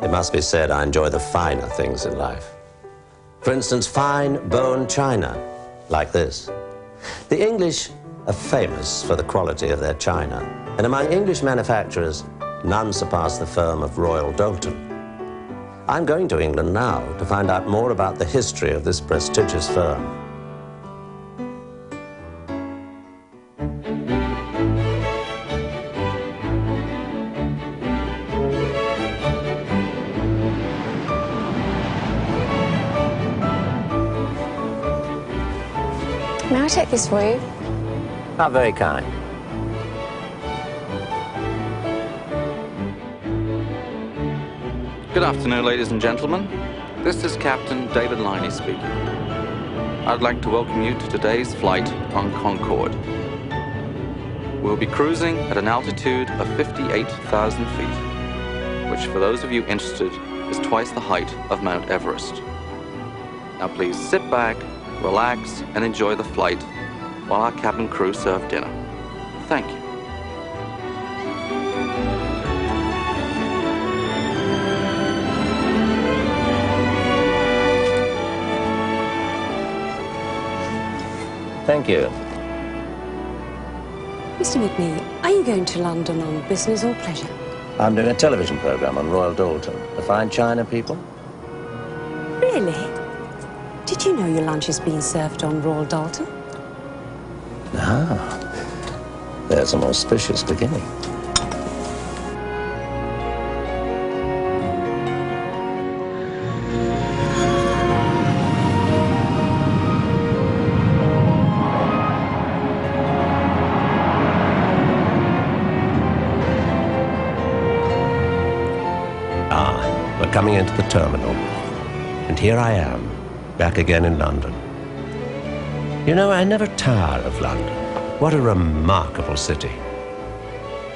It must be said I enjoy the finer things in life. For instance, fine bone china, like this. The English are famous for the quality of their china, and among English manufacturers, none surpass the firm of Royal Doulton. I'm going to England now to find out more about the history of this prestigious firm. May I take this for you? How very kind. Good afternoon, ladies and gentlemen. This is Captain David Liney speaking. I'd like to welcome you to today's flight on Concorde. We'll be cruising at an altitude of 58,000 feet, which for those of you interested is twice the height of Mount Everest. Now please sit back, relax, and enjoy the flight while our cabin crew serve dinner. Thank you. Thank you. Mr. Macnee, are you going to London on business or pleasure? I'm doing a television program on Royal Doulton. The fine china people. Really? Did you know your lunch is being served on Royal Doulton? Ah, there's an auspicious beginning. We're coming into the terminal, and here I am, back again in London. You know, I never tire of London. What a remarkable city.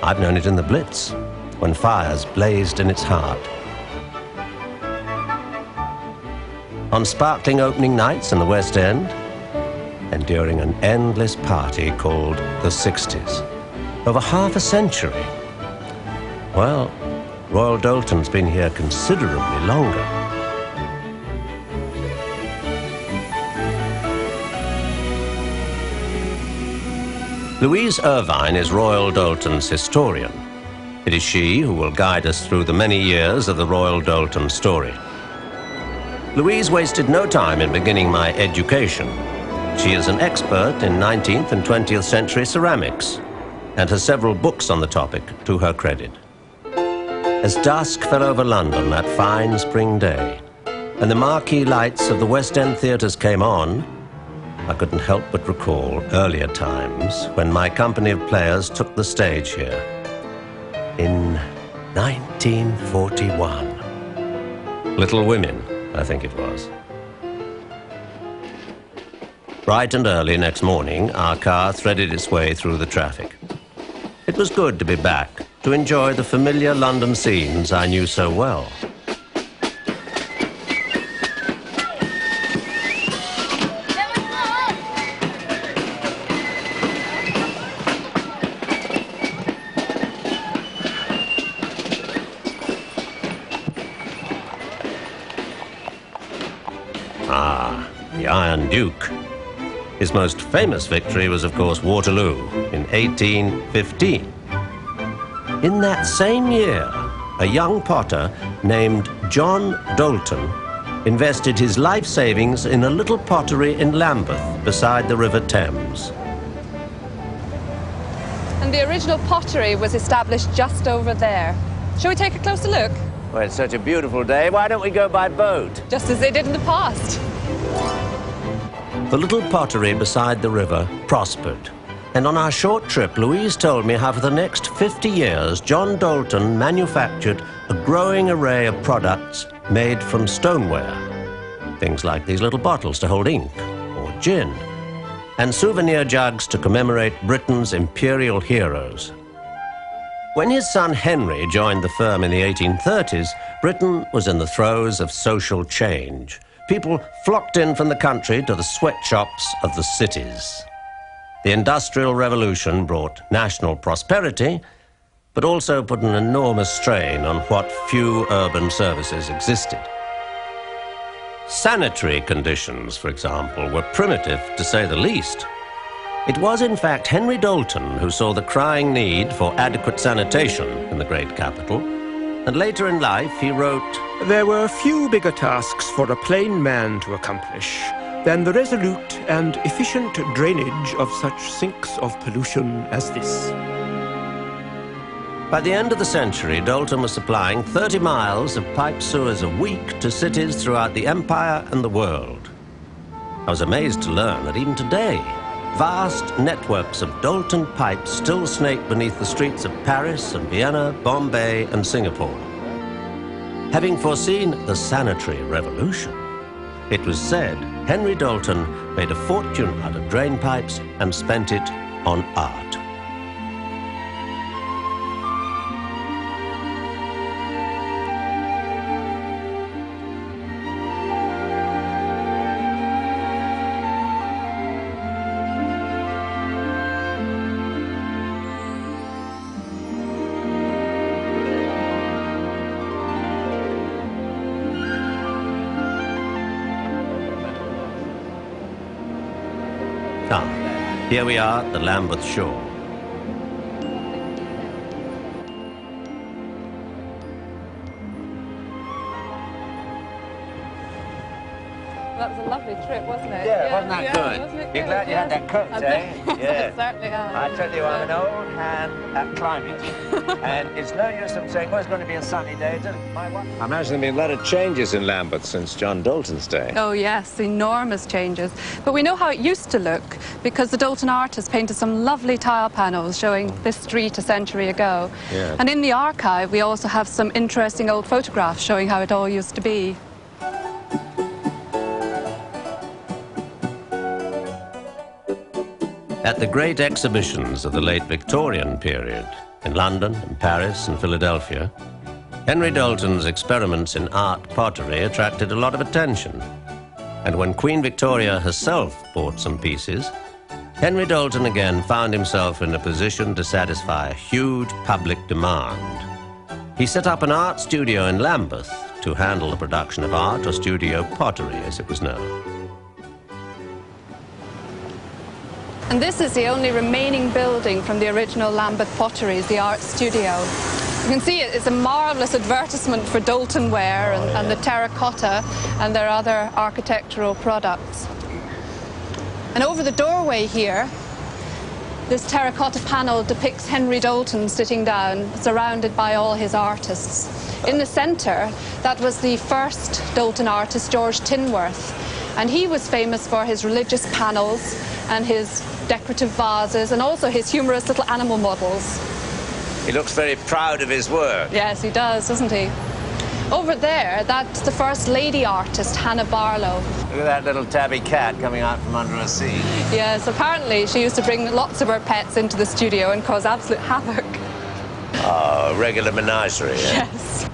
I've known it in the Blitz, when fires blazed in its heart. On sparkling opening nights in the West End, and during an endless party called the 60s. Over half a century. Well, Royal Doulton's been here considerably longer. Louise Irvine is Royal Doulton's historian. It is she who will guide us through the many years of the Royal Doulton story. Louise wasted no time in beginning my education. She is an expert in 19th and 20th century ceramics and has several books on the topic to her credit. As dusk fell over London that fine spring day, and the marquee lights of the West End theatres came on, I couldn't help but recall earlier times when my company of players took the stage here. In 1941. Little Women, I think it was. Bright and early next morning, our car threaded its way through the traffic. It was good to be back, to enjoy the familiar London scenes I knew so well. Ah, the Iron Duke. His most famous victory was, of course, Waterloo in 1815. In that same year, a young potter named John Doulton invested his life savings in a little pottery in Lambeth beside the River Thames. And the original pottery was established just over there. Shall we take a closer look? Well, it's such a beautiful day. Why don't we go by boat? Just as they did in the past. The little pottery beside the river prospered. And on our short trip, Louise told me how for the next 50 years, John Doulton manufactured a growing array of products made from stoneware. Things like these little bottles to hold ink or gin, and souvenir jugs to commemorate Britain's imperial heroes. When his son Henry joined the firm in the 1830s, Britain was in the throes of social change. People flocked in from the country to the sweatshops of the cities. The Industrial Revolution brought national prosperity, but also put an enormous strain on what few urban services existed. Sanitary conditions, for example, were primitive, to say the least. It was, in fact, Henry Doulton who saw the crying need for adequate sanitation in the great capital, and later in life he wrote, "There were few bigger tasks for a plain man to accomplish than the resolute and efficient drainage of such sinks of pollution as this." By the end of the century, Doulton was supplying 30 miles of pipe sewers a week to cities throughout the empire and the world. I was amazed to learn that even today, vast networks of Doulton pipes still snake beneath the streets of Paris and Vienna, Bombay and Singapore. Having foreseen the sanitary revolution, it was said Henry Doulton made a fortune out of drain pipes and spent it on art. Here we are at the Lambeth shore. That was a lovely trip, wasn't it? Yeah, wasn't that good? Wasn't it You're good? glad you had that coat, eh? Yeah. Certainly have. I tell you, I'm an old hand at climbing. And it's no use them saying, well, it's going to be a sunny day. I imagine there have been a lot of changes in Lambeth since John Doulton's day. Oh yes, enormous changes. But we know how it used to look because the Doulton artist painted some lovely tile panels showing this street a century ago. Yeah. And in the archive we also have some interesting old photographs showing how it all used to be. At the great exhibitions of the late Victorian period, in London and Paris and Philadelphia, Henry Doulton's experiments in art pottery attracted a lot of attention. And when Queen Victoria herself bought some pieces, Henry Doulton again found himself in a position to satisfy a huge public demand. He set up an art studio in Lambeth to handle the production of art, or studio pottery as it was known. And this is the only remaining building from the original Lambeth potteries, the art studio. You can see it's a marvellous advertisement for Doulton ware and the terracotta and their other architectural products. And over the doorway here, this terracotta panel depicts Henry Doulton sitting down, surrounded by all his artists. In the centre, that was the first Doulton artist, George Tinworth, and he was famous for his religious panels and his decorative vases and also his humorous little animal models. He looks very proud of his work. Yes, he does, doesn't he? Over there, that's the first lady artist, Hannah Barlow. Look at that little tabby cat coming out from under a seat. Yes, apparently she used to bring lots of her pets into the studio and cause absolute havoc. Oh, regular menagerie, eh? Yes.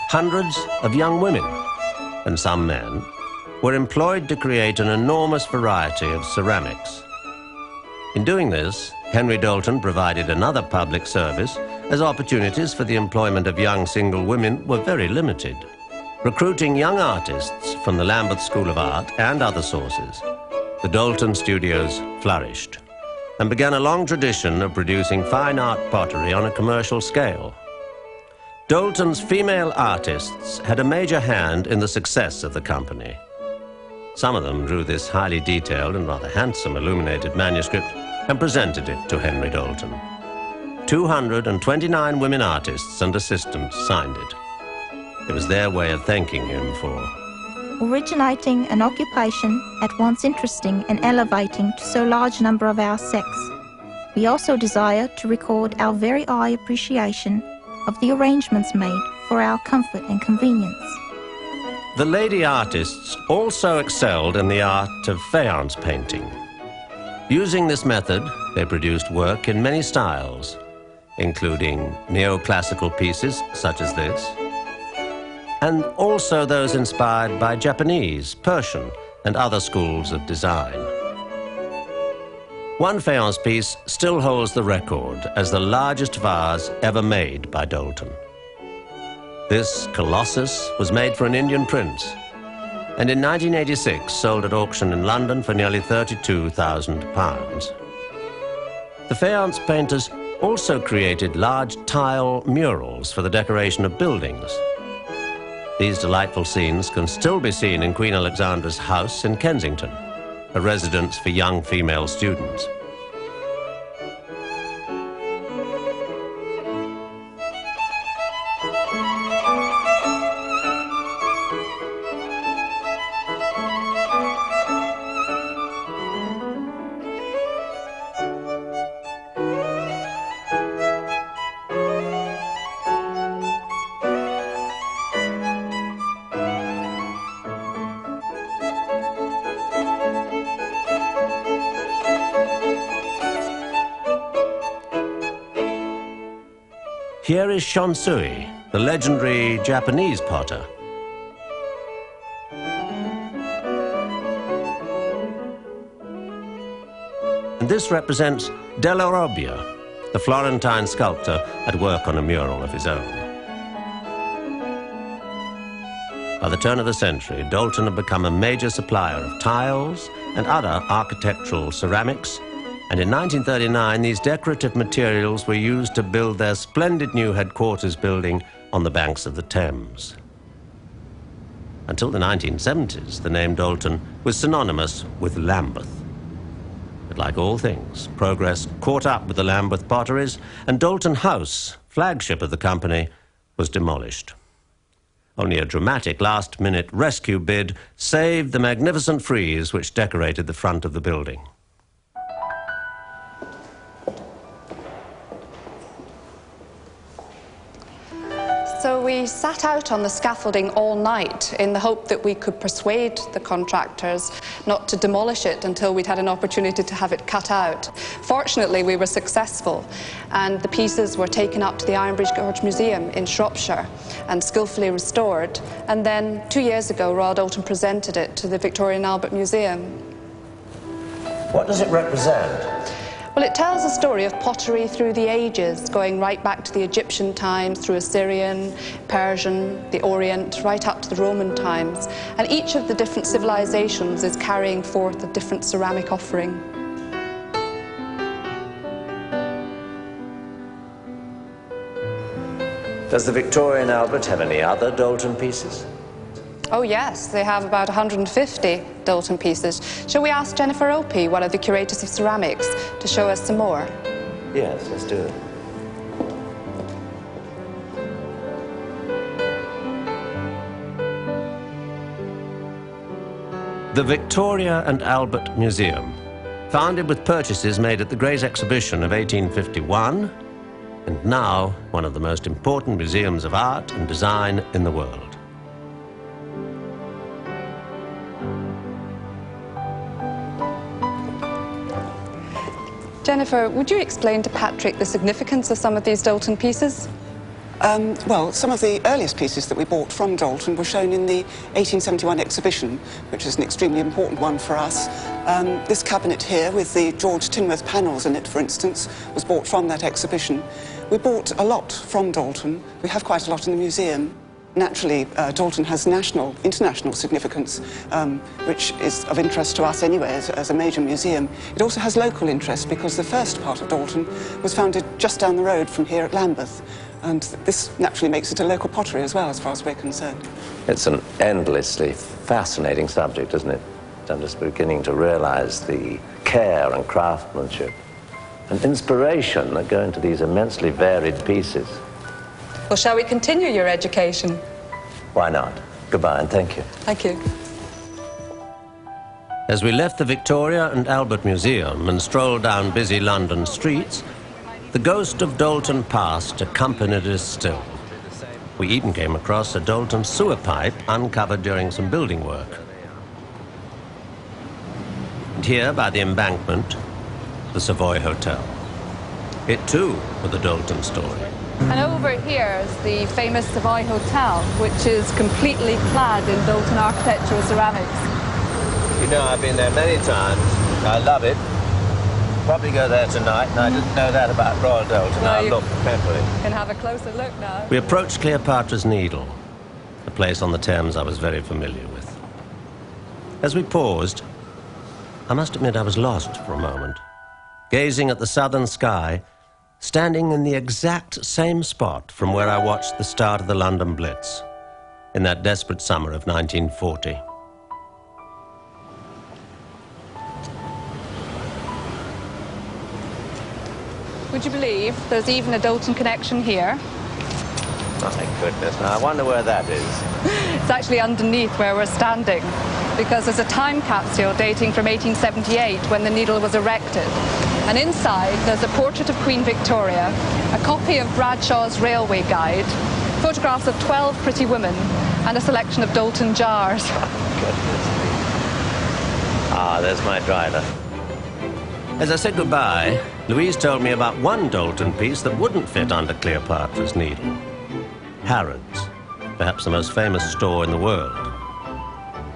Hundreds of young women, and some men, were employed to create an enormous variety of ceramics. In doing this, Henry Doulton provided another public service, as opportunities for the employment of young single women were very limited. Recruiting young artists from the Lambeth School of Art and other sources, the Doulton studios flourished and began a long tradition of producing fine art pottery on a commercial scale. Doulton's female artists had a major hand in the success of the company. Some of them drew this highly detailed and rather handsome illuminated manuscript and presented it to Henry Doulton. 229 women artists and assistants signed it. It was their way of thanking him for originating an occupation at once interesting and elevating to so large a number of our sex. We also desire to record our very high appreciation of the arrangements made for our comfort and convenience. The lady artists also excelled in the art of faience painting. Using this method, they produced work in many styles, including neoclassical pieces such as this, and also those inspired by Japanese, Persian, and other schools of design. One faience piece still holds the record as the largest vase ever made by Doulton. This Colossus was made for an Indian prince, and in 1986 sold at auction in London for nearly £32,000. The faience painters also created large tile murals for the decoration of buildings. These delightful scenes can still be seen in Queen Alexandra's house in Kensington, a residence for young female students. Here is Shonsui, the legendary Japanese potter. And this represents Della Robbia, the Florentine sculptor at work on a mural of his own. By the turn of the century, Doulton had become a major supplier of tiles and other architectural ceramics, and in 1939 these decorative materials were used to build their splendid new headquarters building on the banks of the Thames. Until the 1970s, the name Doulton was synonymous with Lambeth. But like all things, progress caught up with the Lambeth potteries, and Doulton House, flagship of the company, was demolished. Only a dramatic last-minute rescue bid saved the magnificent frieze which decorated the front of the building. So we sat out on the scaffolding all night in the hope that we could persuade the contractors not to demolish it until we'd had an opportunity to have it cut out. Fortunately, we were successful, and the pieces were taken up to the Ironbridge Gorge Museum in Shropshire and skillfully restored. And then 2 years ago, Royal Doulton presented it to the Victoria and Albert Museum. What does it represent? Well, it tells a story of pottery through the ages, going right back to the Egyptian times, through Assyrian, Persian, the Orient, right up to the Roman times. And each of the different civilizations is carrying forth a different ceramic offering. Does the Victoria and Albert have any other Doulton pieces? Oh yes, they have about 150 Doulton pieces. Shall we ask Jennifer Opie, one of the curators of ceramics, to show us some more? Yes, let's do it. The Victoria and Albert Museum, founded with purchases made at the Great Exhibition of 1851, and now one of the most important museums of art and design in the world. Jennifer, would you explain to Patrick the significance of some of these Doulton pieces? Well, some of the earliest pieces that we bought from Doulton were shown in the 1871 exhibition, which is an extremely important one for us. This cabinet here, with the George Tinworth panels in it, for instance, was bought from that exhibition. We bought a lot from Doulton. We have quite a lot in the museum. Naturally, Doulton has international significance, which is of interest to us anyway as a major museum. It also has local interest because the first part of Doulton was founded just down the road from here at Lambeth. And this naturally makes it a local pottery as well, as far as we're concerned. It's an endlessly fascinating subject, isn't it? I'm just beginning to realize the care and craftsmanship and inspiration that go into these immensely varied pieces. Well, shall we continue your education? Why not? Goodbye and thank you. Thank you. As we left the Victoria and Albert Museum and strolled down busy London streets, the ghost of Doulton past accompanied us still. We even came across a Doulton sewer pipe uncovered during some building work. And here, by the embankment, the Savoy Hotel. It too was the Doulton story. And over here is the famous Savoy Hotel, which is completely clad in Doulton architectural ceramics. You know, I've been there many times. I love it. Probably go there tonight, and I didn't know that about Royal Doulton. Well, I'll look carefully. Can have a closer look now. We approached Cleopatra's Needle, a place on the Thames I was very familiar with. As we paused, I must admit I was lost for a moment, gazing at the southern sky, standing in the exact same spot from where I watched the start of the London Blitz in that desperate summer of 1940. Would you believe there's even a Doulton connection here? My goodness, now I wonder where that is. It's actually underneath where we're standing, because there's a time capsule dating from 1878 when the Needle was erected. And inside there's a portrait of Queen Victoria, a copy of Bradshaw's Railway Guide, photographs of 12 pretty women, and a selection of Doulton jars. Goodness me. Ah, there's my driver. As I said goodbye, Louise told me about one Doulton piece that wouldn't fit under Cleopatra's Needle. Harrods, perhaps the most famous store in the world.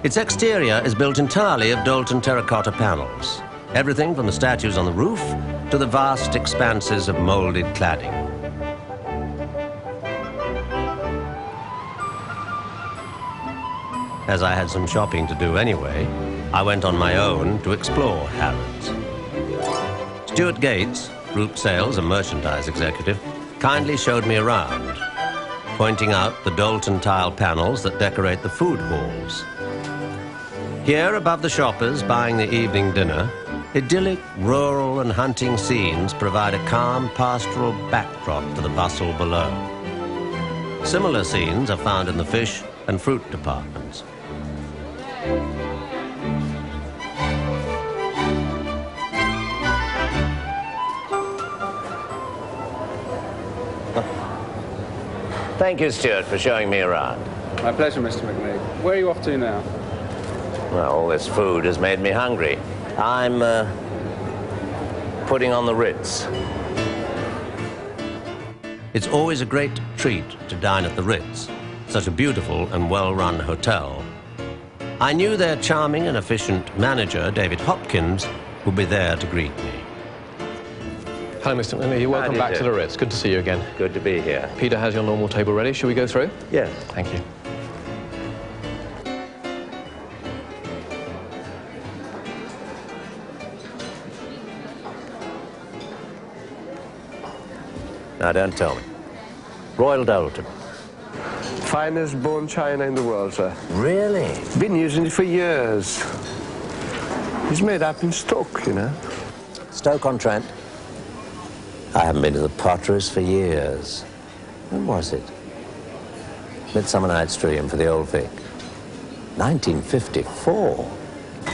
Its exterior is built entirely of Doulton terracotta panels, everything from the statues on the roof to the vast expanses of moulded cladding. As I had some shopping to do anyway, I went on my own to explore Harrods. Stuart Gates, Group Sales and Merchandise Executive, kindly showed me around, pointing out the Doulton tile panels that decorate the food halls. Here, above the shoppers buying the evening dinner, idyllic rural and hunting scenes provide a calm pastoral backdrop to the bustle below. Similar scenes are found in the fish and fruit departments. Thank you, Stuart, for showing me around. My pleasure, Mr. Macnee. Where are you off to now? Well, all this food has made me hungry. I'm putting on the Ritz. It's always a great treat to dine at the Ritz, such a beautiful and well-run hotel. I knew their charming and efficient manager, David Hopkins, would be there to greet me. Hello, Mr. Macnee. Welcome back to the Ritz. Good to see you again. Good to be here. Peter has your normal table ready. Shall we go through? Yes. Thank you. Now, don't tell me. Royal Doulton. Finest bone china in the world, sir. Really? Been using it for years. It's made up in Stoke, you know. Stoke-on-Trent. I haven't been to the potteries for years. When was it? Midsummer Night's Dream for the Old Vic. 1954.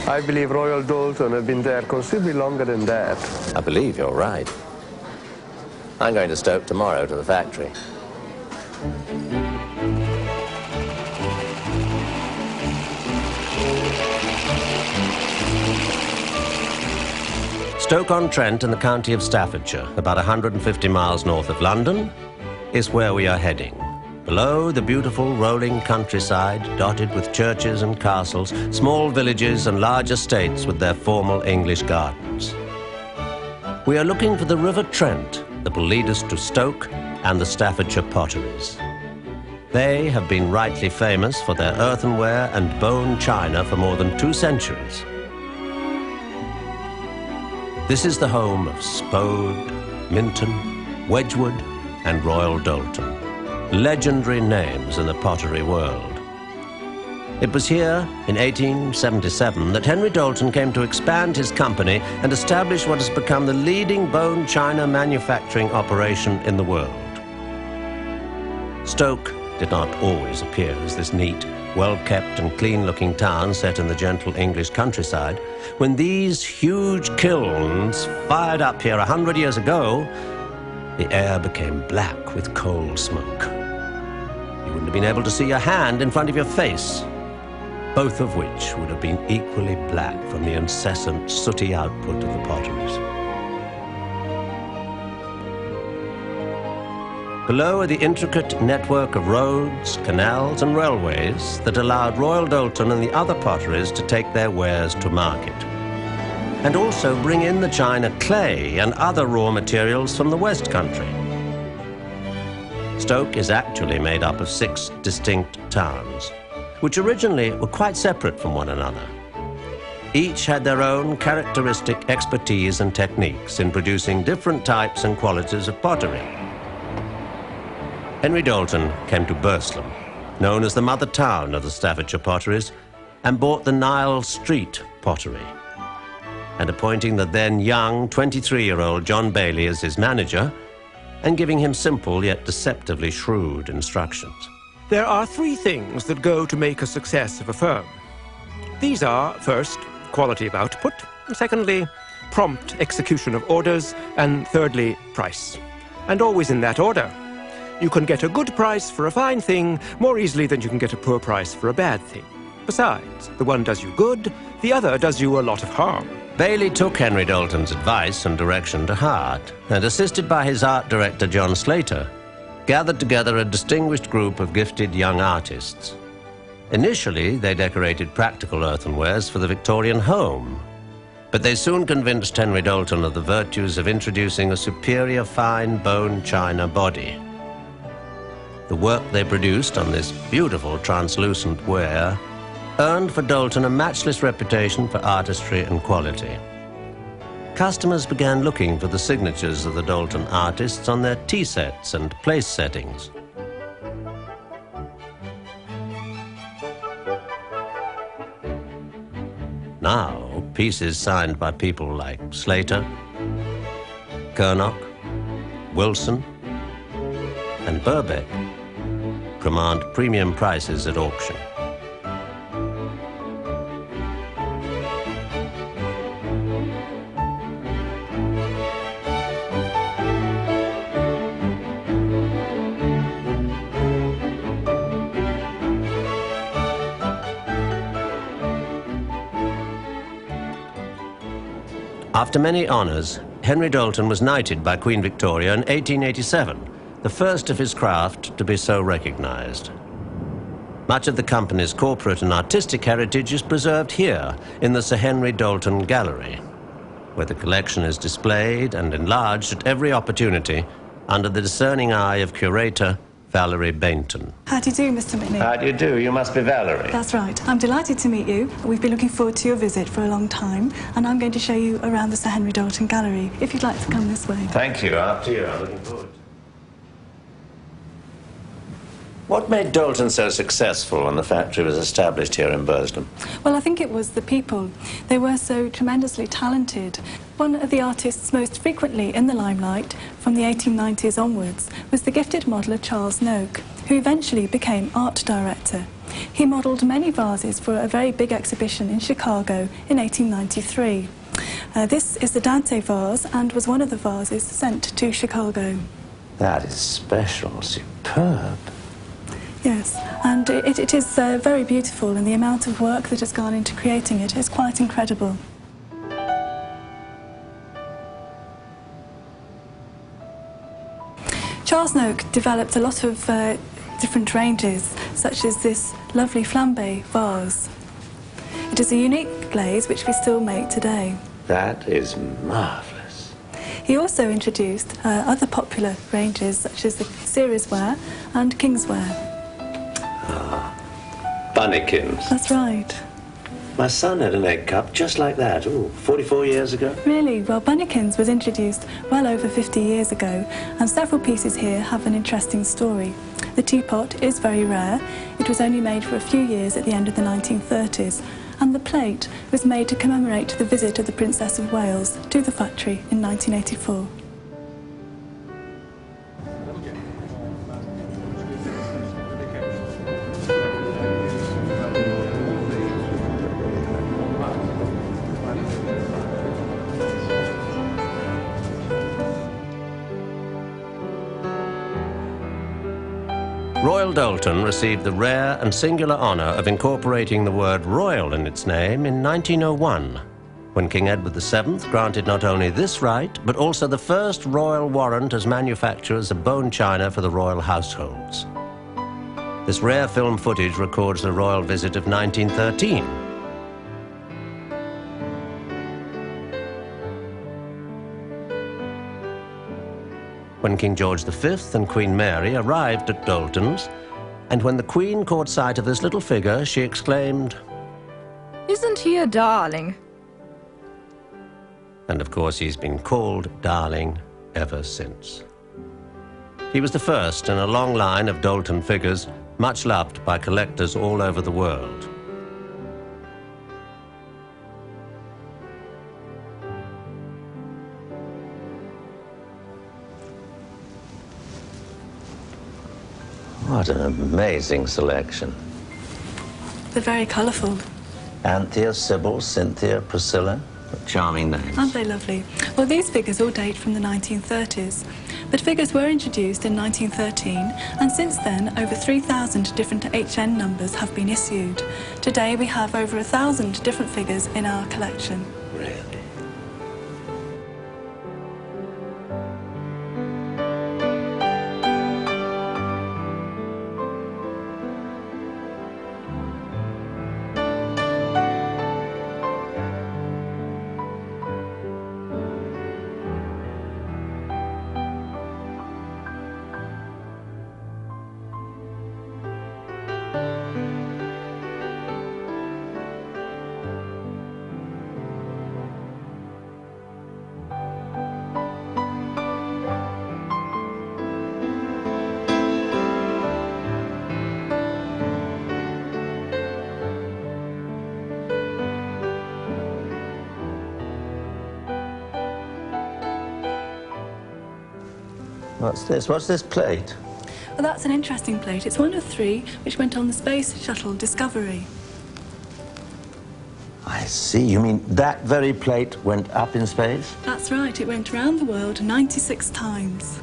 I believe Royal Doulton have been there considerably longer than that. I believe you're right. I'm going to Stoke tomorrow to the factory. Stoke-on-Trent in the county of Staffordshire, about 150 miles north of London, is where we are heading. Below the beautiful rolling countryside, dotted with churches and castles, small villages and large estates with their formal English gardens. We are looking for the River Trent that will lead us to Stoke and the Staffordshire potteries. They have been rightly famous for their earthenware and bone china for more than 2 centuries. This is the home of Spode, Minton, Wedgwood, and Royal Doulton, legendary names in the pottery world. It was here in 1877 that Henry Doulton came to expand his company and establish what has become the leading bone china manufacturing operation in the world. Stoke did not always appear as this neat, well-kept and clean-looking town set in the gentle English countryside. When these huge kilns fired up here 100 years ago, the air became black with coal smoke. You wouldn't have been able to see your hand in front of your face, both of which would have been equally black from the incessant sooty output of the potteries. Below are the intricate network of roads, canals and railways that allowed Royal Doulton and the other potteries to take their wares to market, and also bring in the china clay and other raw materials from the West Country. Stoke is actually made up of 6 distinct towns, which originally were quite separate from one another. Each had their own characteristic expertise and techniques in producing different types and qualities of pottery. Henry Doulton came to Burslem, known as the mother town of the Staffordshire potteries, and bought the Nile Street pottery. And appointing the then young 23-year-old John Bailey as his manager, and giving him simple yet deceptively shrewd instructions. There are 3 things that go to make a success of a firm. These are, first, quality of output, and secondly, prompt execution of orders, and thirdly, price. And always in that order. You can get a good price for a fine thing more easily than you can get a poor price for a bad thing. Besides, the one does you good, the other does you a lot of harm. Bailey took Henry Doulton's advice and direction to heart, and assisted by his art director John Slater, gathered together a distinguished group of gifted young artists. Initially, they decorated practical earthenwares for the Victorian home, but they soon convinced Henry Doulton of the virtues of introducing a superior fine bone china body. The work they produced on this beautiful translucent ware earned for Doulton a matchless reputation for artistry and quality. Customers began looking for the signatures of the Doulton artists on their tea sets and place settings. Now, pieces signed by people like Slater, Kernock, Wilson, and Birbeck command premium prices at auction. After many honours, Henry Doulton was knighted by Queen Victoria in 1887, the first of his craft to be so recognised. Much of the company's corporate and artistic heritage is preserved here in the Sir Henry Doulton Gallery, where the collection is displayed and enlarged at every opportunity under the discerning eye of curator Valerie Bainton. How do you do, Mr. Macnee? How do you do? You must be Valerie. That's right. I'm delighted to meet you. We've been looking forward to your visit for a long time, and I'm going to show you around the Sir Henry Doulton Gallery, if you'd like to come this way. Thank you. After you. I'm looking forward. What made Doulton so successful when the factory was established here in Burslem? Well, I think it was the people. They were so tremendously talented. One of the artists most frequently in the limelight from the 1890s onwards was the gifted modeller Charles Noak, who eventually became art director. He modelled many vases for a very big exhibition in Chicago in 1893. This is the Dante vase and was one of the vases sent to Chicago. That is special, superb. Yes, and it is very beautiful, and the amount of work that has gone into creating it is quite incredible. Charles Noak developed a lot of different ranges, such as this lovely flambe vase. It is a unique glaze which we still make today. That is marvellous. He also introduced other popular ranges, such as the Ceres ware and Kingsware. Bunnykins. That's right. My son had an egg cup just like that, 44 years ago. Really? Well, Bunnykins was introduced well over 50 years ago, and several pieces here have an interesting story. The teapot is very rare. It was only made for a few years at the end of the 1930s, and the plate was made to commemorate the visit of the Princess of Wales to the factory in 1984. Royal Doulton received the rare and singular honour of incorporating the word royal in its name in 1901. when King Edward VII granted not only this right, but also the first royal warrant as manufacturers of bone china for the royal households. This rare film footage records the royal visit of 1913. When King George V and Queen Mary arrived at Doulton's, and when the Queen caught sight of this little figure, she exclaimed, "Isn't he a darling?" And of course he's been called darling ever since. He was the first in a long line of Doulton figures, much loved by collectors all over the world. What an amazing selection. They're very colourful. Anthea, Sybil, Cynthia, Priscilla. What charming names. Aren't they lovely? Well, these figures all date from the 1930s. But figures were introduced in 1913, and since then, over 3,000 different HN numbers have been issued. Today, we have over 1,000 different figures in our collection. Really? What's this? What's this plate? Well, that's an interesting plate. It's one of 3 which went on the space shuttle Discovery. I see. You mean that very plate went up in space? That's right. It went around the world 96 times.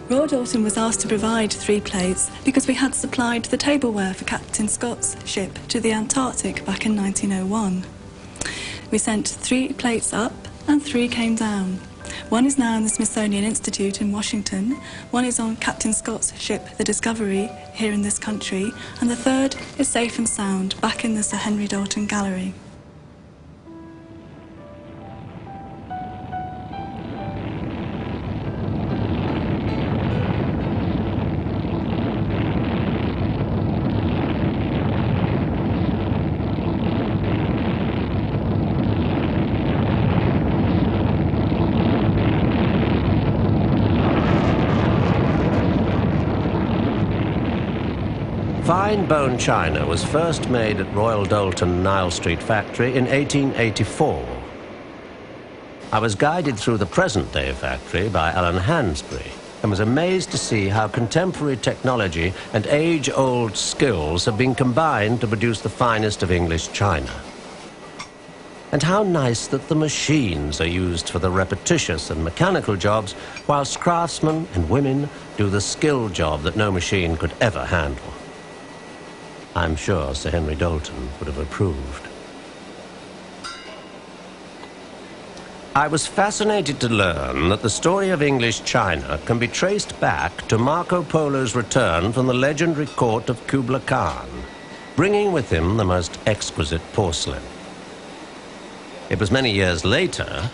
Royal Doulton was asked to provide 3 plates because we had supplied the tableware for Captain Scott's ship to the Antarctic back in 1901. We sent 3 plates up and 3 came down. One is now in the Smithsonian Institute in Washington, one is on Captain Scott's ship, the Discovery, here in this country, and the third is safe and sound back in the Sir Henry Doulton Gallery. Fine bone china was first made at Royal Doulton Nile Street factory in 1884. I was guided through the present-day factory by Alan Hansbury and was amazed to see how contemporary technology and age-old skills have been combined to produce the finest of English china. And how nice that the machines are used for the repetitious and mechanical jobs, whilst craftsmen and women do the skilled job that no machine could ever handle. I'm sure Sir Henry Doulton would have approved. I was fascinated to learn that the story of English china can be traced back to Marco Polo's return from the legendary court of Kubla Khan, bringing with him the most exquisite porcelain. It was many years later,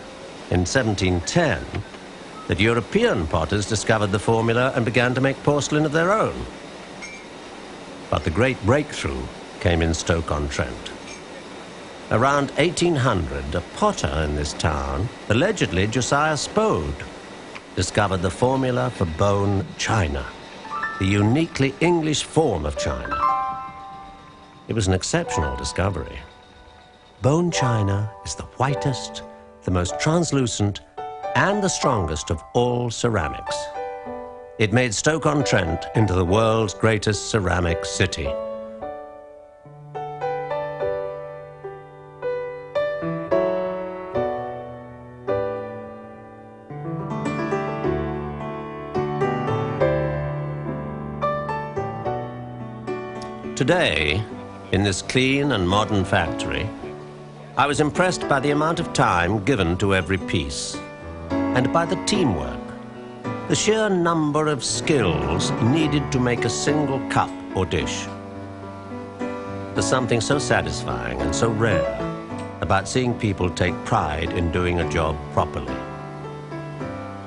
in 1710, that European potters discovered the formula and began to make porcelain of their own. But the great breakthrough came in Stoke-on-Trent. Around 1800, a potter in this town, allegedly Josiah Spode, discovered the formula for bone china, the uniquely English form of china. It was an exceptional discovery. Bone china is the whitest, the most translucent, and the strongest of all ceramics. It made Stoke-on-Trent into the world's greatest ceramic city. Today, in this clean and modern factory, I was impressed by the amount of time given to every piece, and by the teamwork, the sheer number of skills needed to make a single cup or dish. There's something so satisfying and so rare about seeing people take pride in doing a job properly.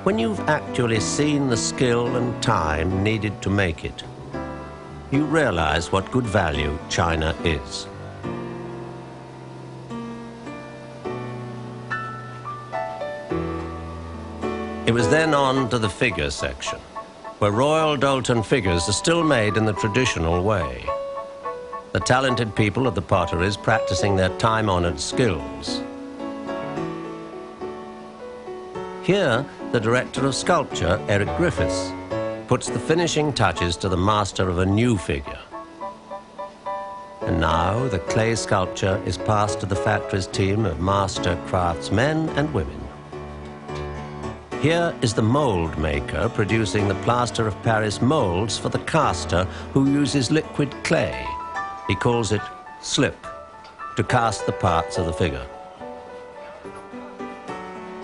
When you've actually seen the skill and time needed to make it, you realize what good value china is. It was then on to the figure section, where Royal Doulton figures are still made in the traditional way. The talented people of the potteries practicing their time-honored skills. Here, the director of sculpture, Eric Griffiths, puts the finishing touches to the master of a new figure. And now the clay sculpture is passed to the factory's team of master craftsmen and women. Here is the mold maker producing the plaster of Paris molds for the caster who uses liquid clay. He calls it slip to cast the parts of the figure.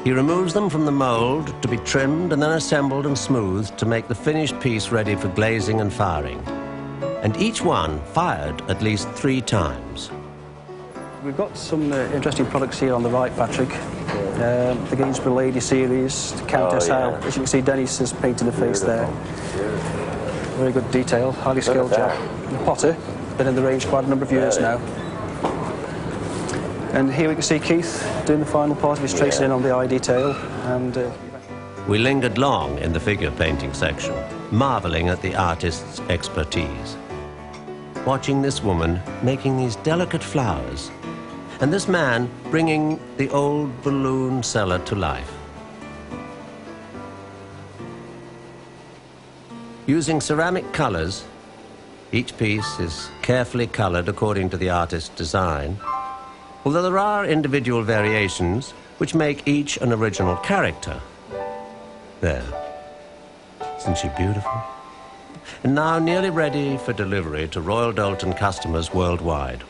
He removes them from the mold to be trimmed and then assembled and smoothed to make the finished piece ready for glazing and firing. And each one fired at least 3 times. We've got some interesting products here on the right, Patrick. The Gainsborough Lady series, the Countess Hal. As you can see, Dennis has painted the face there. Very good detail, highly skilled job. The potter, been in the range quite a number of years now. And here we can see Keith doing the final part of his tracing in on the eye detail. And we lingered long in the figure painting section, marveling at the artist's expertise. Watching this woman making these delicate flowers, and this man bringing the old balloon cellar to life. Using ceramic colors, each piece is carefully colored according to the artist's design, although there are individual variations which make each an original character. There. Isn't she beautiful? And now nearly ready for delivery to Royal Doulton customers worldwide.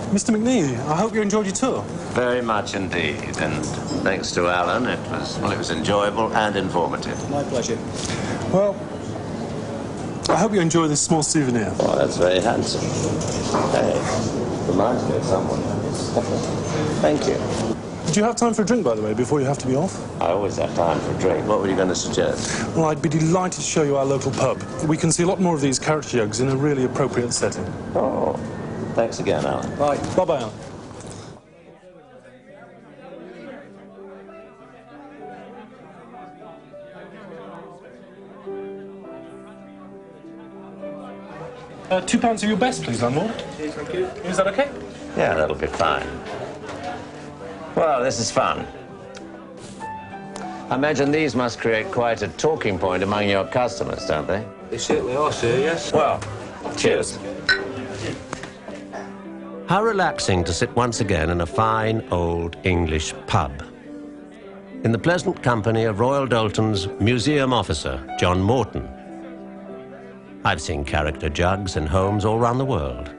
Mr. Macnee, I hope you enjoyed your tour. Very much indeed, and thanks to Alan, it was enjoyable and informative. My pleasure. Well, I hope you enjoy this small souvenir. Oh, that's very handsome. Hey, reminds me of someone. Thank you. Do you have time for a drink, by the way, before you have to be off? I always have time for a drink. What were you going to suggest? Well, I'd be delighted to show you our local pub. We can see a lot more of these character jugs in a really appropriate setting. Oh, thanks again, Alan. Right. Bye-bye, Alan. £2 of your best, please, landlord. Thank you. Is that okay? Yeah, that'll be fine. Well, this is fun. I imagine these must create quite a talking point among your customers, don't they? They certainly are, sir, yes. Well, cheers. How relaxing to sit once again in a fine old English pub, in the pleasant company of Royal Doulton's museum officer, John Morton. I've seen character jugs in homes all around the world,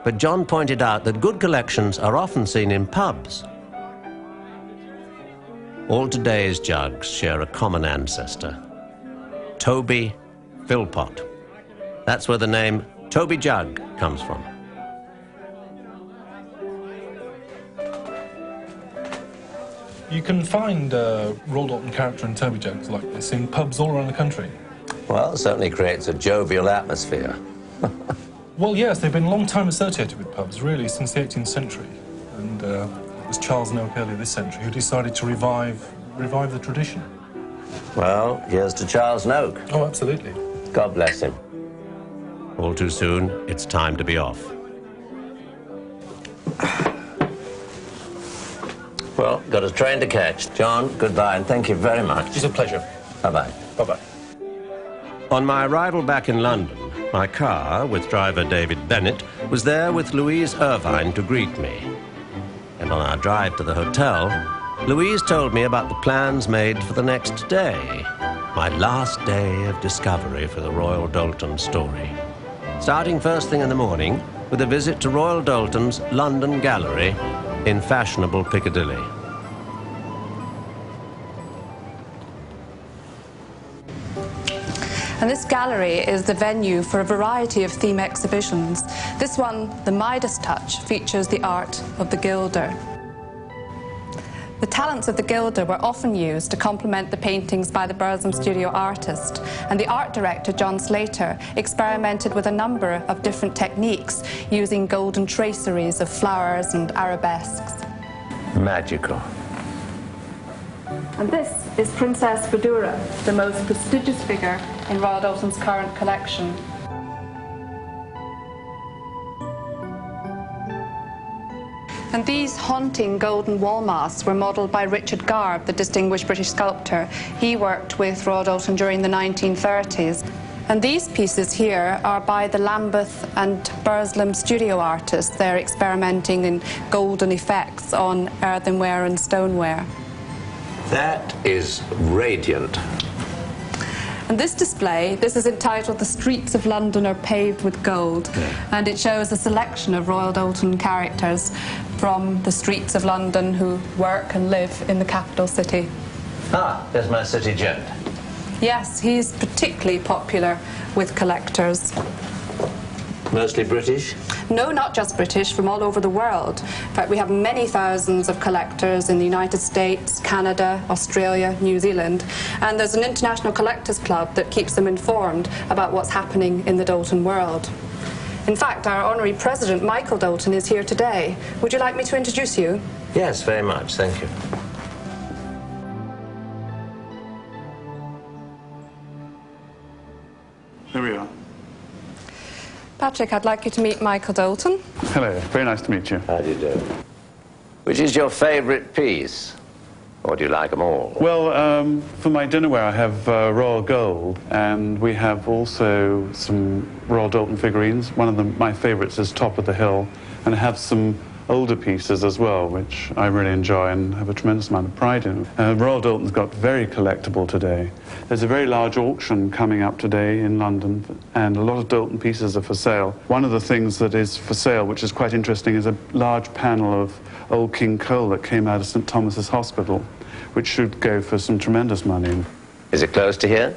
but John pointed out that good collections are often seen in pubs. All today's jugs share a common ancestor, Toby Philpott. That's where the name Toby Jug comes from. You can find Royal Doulton character and Toby jugs like this in pubs all around the country. Well, it certainly creates a jovial atmosphere. Well, yes, they've been a long time associated with pubs, really, since the 18th century. And it was Charles Noak earlier this century who decided to revive the tradition. Well, here's to Charles Noak. Oh, absolutely. God bless him. All too soon, it's time to be off. Well, got a train to catch. John, goodbye, and thank you very much. It's a pleasure. Bye-bye. Bye-bye. On my arrival back in London, my car, with driver David Bennett, was there with Louise Irvine to greet me. And on our drive to the hotel, Louise told me about the plans made for the next day, my last day of discovery for the Royal Doulton story. Starting first thing in the morning with a visit to Royal Doulton's London Gallery in fashionable Piccadilly. And this gallery is the venue for a variety of theme exhibitions. This one, the Midas Touch, features the art of the gilder. The talents of the gilder were often used to complement the paintings by the Burslem studio artist, and the art director, John Slater, experimented with a number of different techniques using golden traceries of flowers and arabesques. Magical. And this is Princess Badoura, the most prestigious figure in Royal Doulton's current collection. And these haunting golden wall masks were modelled by Richard Garb, the distinguished British sculptor. He worked with Royal Doulton during the 1930s. And these pieces here are by the Lambeth and Burslem studio artists. They're experimenting in golden effects on earthenware and stoneware. That is radiant. And this display, this is entitled "The Streets of London Are Paved with Gold," and it shows a selection of Royal Doulton characters from the streets of London who work and live in the capital city. Ah, there's my city gent. Yes, he's particularly popular with collectors. Mostly British? No, not just British, from all over the world. In fact, we have many thousands of collectors in the United States, Canada, Australia, New Zealand, and there's an international collectors club that keeps them informed about what's happening in the Doulton world. In fact, our honorary president, Michael Doulton, is here today. Would you like me to introduce you? Yes, very much, thank you. There we are. Patrick, I'd like you to meet Michael Doulton. Hello, very nice to meet you. How do you do? Which is your favourite piece? Or do you like them all? Well, for my dinnerware I have Royal Gold, and we have also some Royal Doulton figurines. One of them, my favourites, is Top of the Hill, and I have some older pieces as well, which I really enjoy and have a tremendous amount of pride in. Royal Doulton's got very collectible today. There's a very large auction coming up today in London, and a lot of Doulton pieces are for sale. One of the things that is for sale, which is quite interesting, is a large panel of old King Cole that came out of St Thomas's Hospital, which should go for some tremendous money. Is it close to here?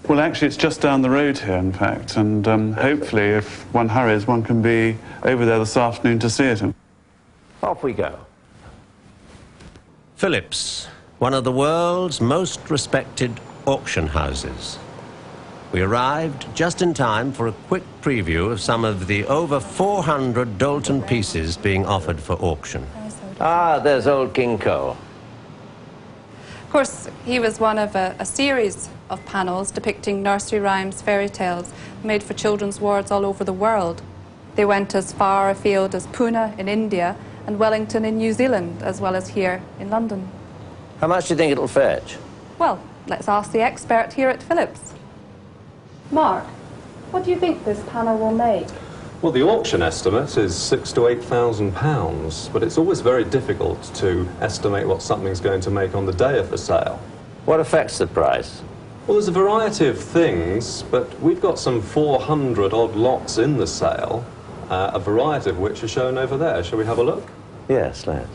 Well, actually, it's just down the road here, in fact, and hopefully, if one hurries, one can be over there this afternoon to see it. Off we go. Phillips, one of the world's most respected auction houses. We arrived just in time for a quick preview of some of the over 400 Doulton pieces being offered for auction. Ah, there's old King Cole. Of course, he was one of a series of panels depicting nursery rhymes, fairy tales, made for children's wards all over the world. They went as far afield as Pune in India and Wellington in New Zealand, as well as here in London. How much do you think it'll fetch? Well, let's ask the expert here at Phillips. Mark, what do you think this panel will make? Well, the auction estimate is £6,000 to £8,000, but it's always very difficult to estimate what something's going to make on the day of the sale. What affects the price? Well, there's a variety of things, but we've got some 400-odd lots in the sale, a variety of which are shown over there. Shall we have a look? Yes, let's.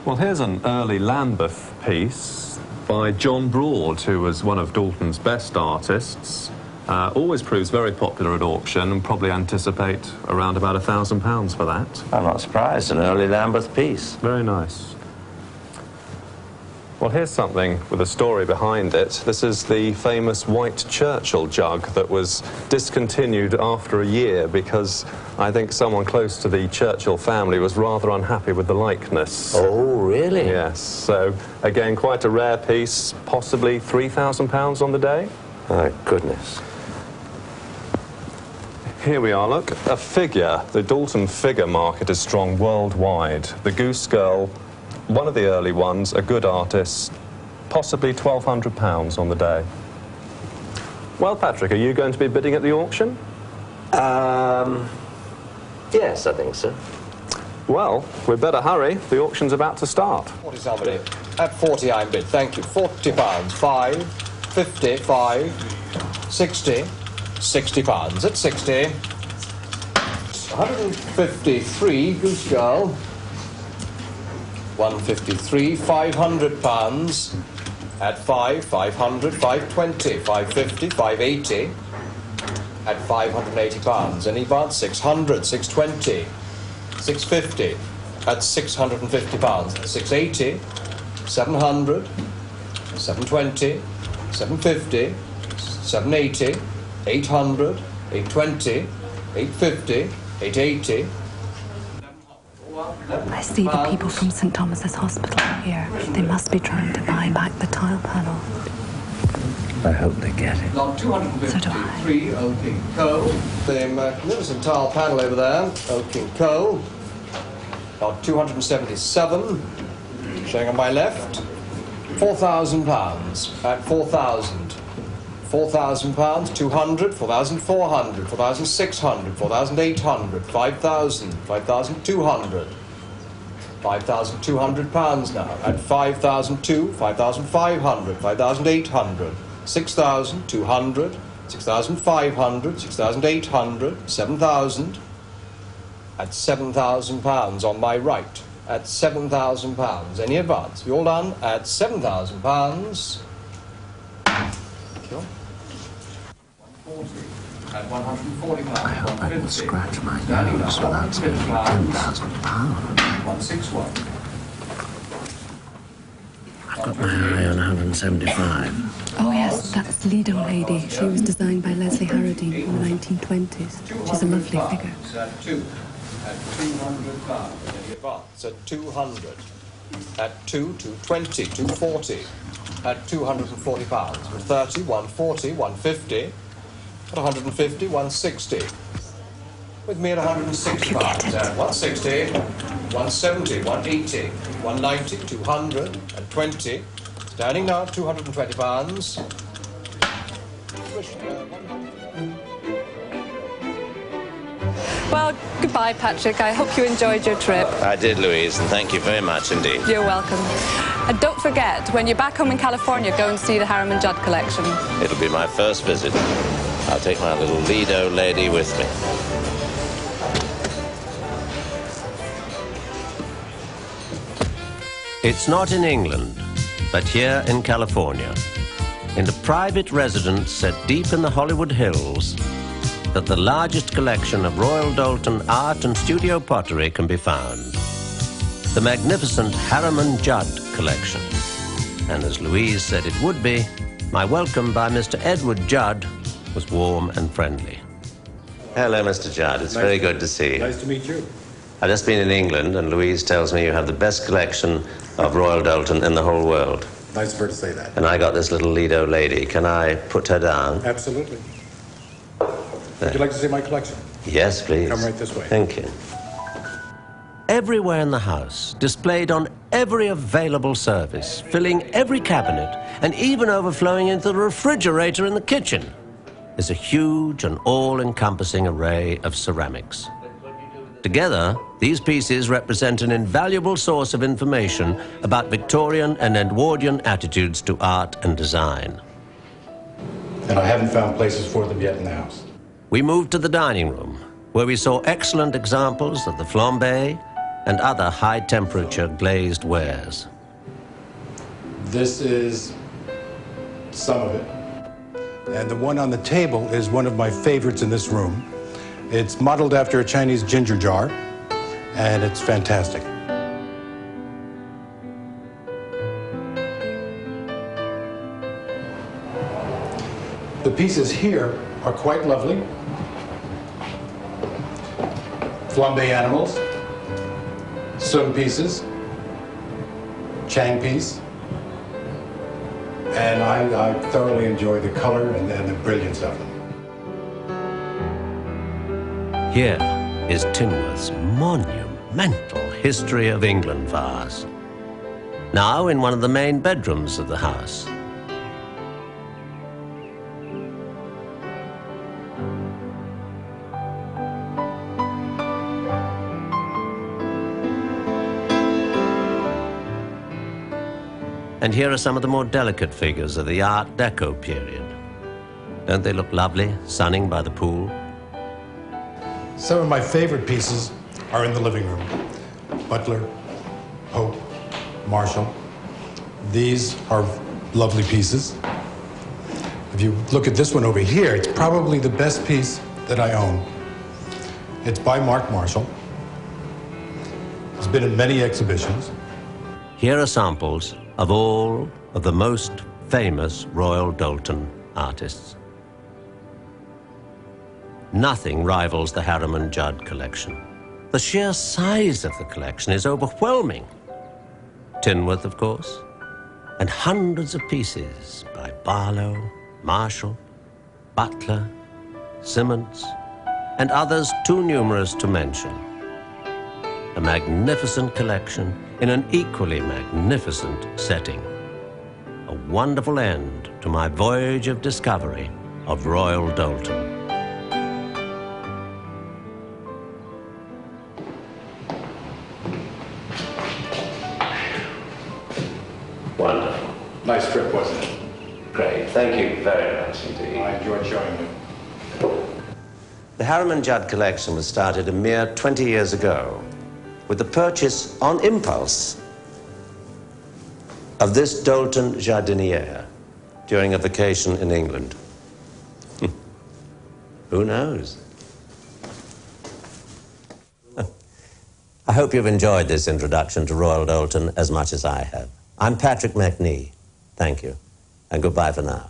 Well, here's an early Lambeth piece by John Broad, who was one of Doulton's best artists. Always proves very popular at auction, and probably anticipate around about £1,000 for that. I'm not surprised, an early Lambeth piece. Very nice. Well, here's something with a story behind it. This is the famous white Churchill jug that was discontinued after a year because I think someone close to the Churchill family was rather unhappy with the likeness. Oh, really? Yes. So, again, quite a rare piece, possibly £3,000 on the day. My goodness. Here we are, look, a figure. The Doulton figure market is strong worldwide. The Goose Girl, one of the early ones, a good artist, possibly £1,200 on the day. Well, Patrick, are you going to be bidding at the auction? Yes, I think so. Well, we'd better hurry. The auction's about to start. 40 somebody. At 40 I'm bid, thank you. £40, 5, 50, 5, 60, £60 at 60. 153, Goose Girl. 153, £500 at 5, 500, 520, 550, 580 at £580. Any bud? 600, 620, 650 at £650. 680, 700, 720, 750, 780, 800, 820, 850, 880. I see the people from St Thomas's Hospital here. They must be trying to buy back the tile panel. I hope they get it. Lot 253, Oak King Co. The magnificent tile panel over there, Oak King Co. Lot 277, showing on my left. £4,000 at 4,000. £4,000, 200, 4,400, 4,600, 4,800, 5,000, 5,200. £5,200 now at 5,002, 5,500, 5,800, 6,200, 6,500, 6,800, 7,000 at £7,000 on my right. At £7,000. Any advance? You all done? At £7,000. Thank you. 140 at £140. I hope I can scratch my nose without spending £10,000. 161. I've got my eye on 175. Oh yes, that's the Lido lady. She was designed by Leslie Harradine in the 1920s. She's a lovely figure. At £200. Any advance? At 200. At 220, 240. At £240. 130, 140, 150. At 150, 160. With me at £160. 160, 170, 180, 190, 200, and 20. Standing now at £220. Well, goodbye, Patrick. I hope you enjoyed your trip. I did, Louise, and thank you very much indeed. You're welcome. And don't forget, when you're back home in California, go and see the Harriman-Judd collection. It'll be my first visit. I'll take my little Lido lady with me. It's not in England, but here in California, in a private residence set deep in the Hollywood Hills, that the largest collection of Royal Doulton art and studio pottery can be found. The magnificent Harriman-Judd collection. And as Louise said it would be, my welcome by Mr. Edward Judd was warm and friendly. Hello, Mr. Judd. It's very good to see you. Nice to meet you. I've just been in England, and Louise tells me you have the best collection of Royal Doulton in the whole world. Nice of her to say that. And I got this little Lido lady. Can I put her down? Absolutely. Would you like to see my collection? Yes, please. Come right this way. Thank you. Everywhere in the house, displayed on every available service, filling every cabinet, and even overflowing into the refrigerator in the kitchen, is a huge and all-encompassing array of ceramics. Together, these pieces represent an invaluable source of information about Victorian and Edwardian attitudes to art and design. And I haven't found places for them yet in the house. We moved to the dining room, where we saw excellent examples of the flambe and other high-temperature glazed wares. This is some of it. And the one on the table is one of my favorites in this room. It's modeled after a Chinese ginger jar, and it's fantastic. The pieces here are quite lovely. Flambe animals, sung pieces, Chang piece, and I thoroughly enjoy the color and the brilliance of them. Here is Tinworth's monumental History of England vase, now in one of the main bedrooms of the house. And here are some of the more delicate figures of the Art Deco period. Don't they look lovely, sunning by the pool? Some of my favorite pieces are in the living room. Butler, Pope, Marshall. These are lovely pieces. If you look at this one over here, it's probably the best piece that I own. It's by Mark Marshall. It's been in many exhibitions. Here are samples of all of the most famous Royal Doulton artists. Nothing rivals the Harriman-Judd collection. The sheer size of the collection is overwhelming. Tinworth, of course, and hundreds of pieces by Barlow, Marshall, Butler, Simmons, and others too numerous to mention. A magnificent collection in an equally magnificent setting. A wonderful end to my voyage of discovery of Royal Doulton. Wonderful. Nice trip, wasn't it? Great. Thank you very much indeed. I enjoyed showing you. The Harriman-Judd collection was started a mere 20 years ago with the purchase on impulse of this Doulton jardiniere during a vacation in England. Who knows? I hope you've enjoyed this introduction to Royal Doulton as much as I have. I'm Patrick Macnee. Thank you, and goodbye for now.